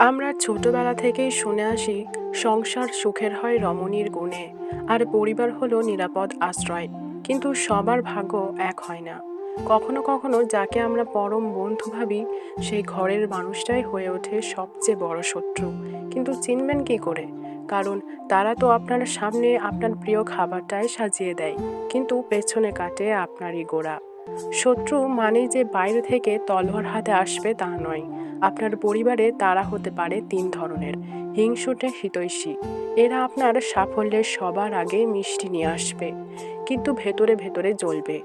আমরা ছোটবেলা থেকেই শুনে আসি সংসার সুখের হয় রমণীর গুণে, আর পরিবার হলো নিরাপদ আশ্রয়। কিন্তু সবার ভাগ্য এক হয় না। কখনো কখনো যাকে আমরা পরম বন্ধু ভাবি, সেই ঘরের মানুষটাই হয়ে ওঠে সবচেয়ে বড় শত্রু। কিন্তু চিনবেন কি করে? কারণ তারা তো আপনার সামনে আপনার প্রিয় খাবারটাই সাজিয়ে দেয়, কিন্তু পেছনে কাটে আপনারই গোড়া। শত্রু মানেই যে বাইরে থেকে তলোয়ার হাতে আসবে তা নয়। আপনার পরিবারে তারা হতে পারে তিন ধরনের: হিংসুটে, হিতৈষী। এরা আপনার সাফল্যের সবার আগে মিষ্টি নিয়ে আসবে, কিন্তু ভেতরে ভেতরে জ্বলবে।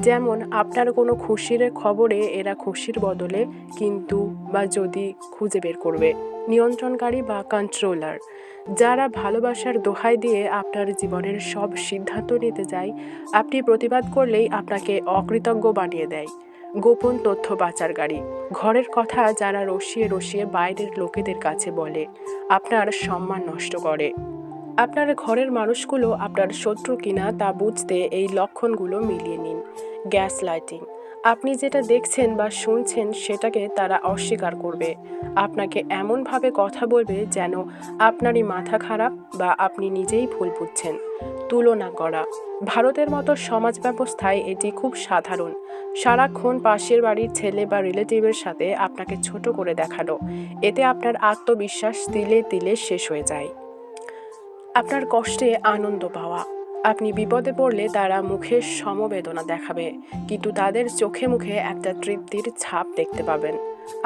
যেমন আপনার কোনো খুশির খবরে এরা খুশির বদলে কিন্তু বা যদি খুঁজে বের করবে। নিয়ন্ত্রণকারী বা কন্ট্রোলার, যারা ভালোবাসার দোহাই দিয়ে আপনার জীবনের সব সিদ্ধান্ত নিতে যায়। আপনি প্রতিবাদ করলেই আপনাকে অকৃতজ্ঞ বানিয়ে দেয়। গোপন তথ্য পাচারকারী, ঘরের কথা যারা রসিয়ে রসিয়ে বাইরের লোকেদের কাছে বলে, আপনার সম্মান নষ্ট করে। আপনার ঘরের মানুষগুলো আপনার শত্রু কিনা তা বুঝতে এই লক্ষণগুলো মিলিয়ে নিন। গ্যাস লাইটিং, আপনি যেটা দেখছেন বা শুনছেন সেটাকে তারা অস্বীকার করবে। আপনাকে এমনভাবে কথা বলবে যেন আপনারই মাথা খারাপ বা আপনি নিজেই ভুল বুঝছেন। তুলনা করা, ভারতের মতো সমাজ ব্যবস্থায় এটি খুব সাধারণ। সারাক্ষণ পাশের বাড়ির ছেলে বা রিলেটিভের সাথে আপনাকে ছোট করে দেখানো, এতে আপনার আত্মবিশ্বাস তিলে তিলে শেষ হয়ে যায়। আপনার কষ্টে আনন্দ পাওয়া, আপনি বিপদে পড়লে তারা মুখে সমবেদনা দেখাবে, কিন্তু তাদের চোখে মুখে একটা তৃপ্তির ছাপ দেখতে পাবেন।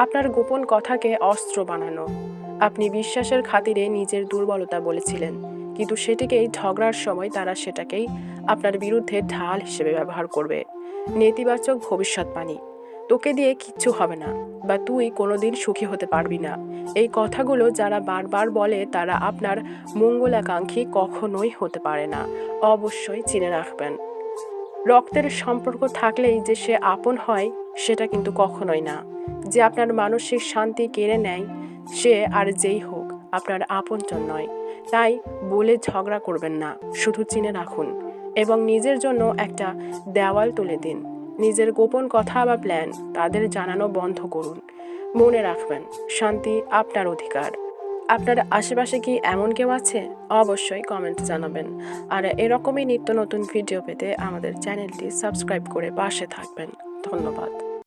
আপনার গোপন কথাকে অস্ত্র বানানো, আপনি বিশ্বাসের খাতিরে নিজের দুর্বলতা বলেছিলেন, কিন্তু সেটিকেই ঝগড়ার সময় তারা সেটাকেই আপনার বিরুদ্ধে ঢাল হিসেবে ব্যবহার করবে। নেতিবাচক ভবিষ্যৎবাণী, তোকে দিয়ে কিচ্ছু হবে না বা তুই কোনোদিন সুখী হতে পারবি না। এই কথাগুলো যারা বারবার বলে তারা আপনার মঙ্গলাকাঙ্ক্ষী কখনোই হতে পারে না। অবশ্যই চিনে রাখবেন, রক্তের সম্পর্ক থাকলেই যে সে আপন হয় সেটা কিন্তু কখনোই না। যে আপনার মানসিক শান্তি কেড়ে নেয় সে আর যেই হোক আপনার আপনজন নয়। তাই বলে ঝগড়া করবেন না, শুধু চিনে রাখুন এবং নিজের জন্য একটা দেওয়াল তুলে দিন। নিজের গোপন কথা বা প্ল্যান তাদের জানানো বন্ধ করুন। মনে রাখবেন, শান্তি আপনার অধিকার। আপনার আশেপাশে কি এমন কেউ আছে? অবশ্যই কমেন্ট জানাবেন। আর এরকমই নিত্য নতুন ভিডিও পেতে আমাদের চ্যানেলটি সাবস্ক্রাইব করে পাশে থাকবেন। ধন্যবাদ।